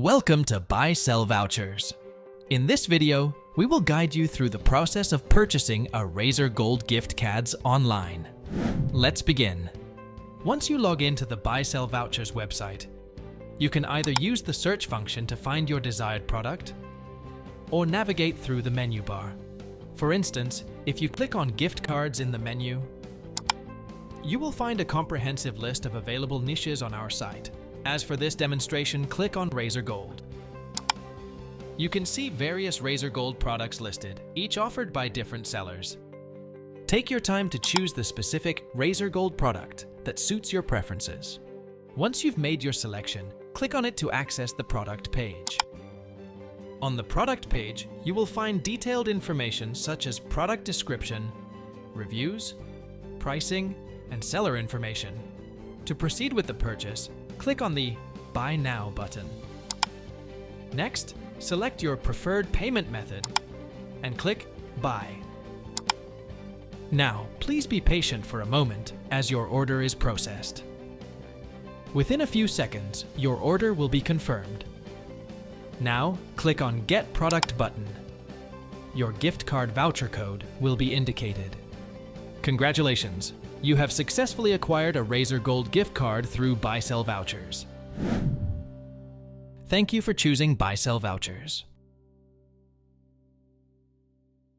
Welcome to Buy Sell Vouchers. In this video, we will guide you through the process of purchasing a Razer Gold gift cards online. Let's begin. Once you log into the Buy Sell Vouchers website, you can either use the search function to find your desired product or navigate through the menu bar. For instance, if you click on gift cards in the menu, you will find a comprehensive list of available niches on our site. As for this demonstration, click on Razer Gold. You can see various Razer Gold products listed, each offered by different sellers. Take your time to choose the specific Razer Gold product that suits your preferences. Once you've made your selection, click on it to access the product page. On the product page, you will find detailed information such as product description, reviews, pricing, and seller information. To proceed with the purchase, click on the Buy Now button. Next, select your preferred payment method and click Buy. Now, please be patient for a moment as your order is processed. Within a few seconds, your order will be confirmed. Now, click on Get Product button. Your gift card voucher code will be indicated. Congratulations! You have successfully acquired a Razer Gold gift card through Buy Sell Vouchers. Thank you for choosing Buy Sell Vouchers.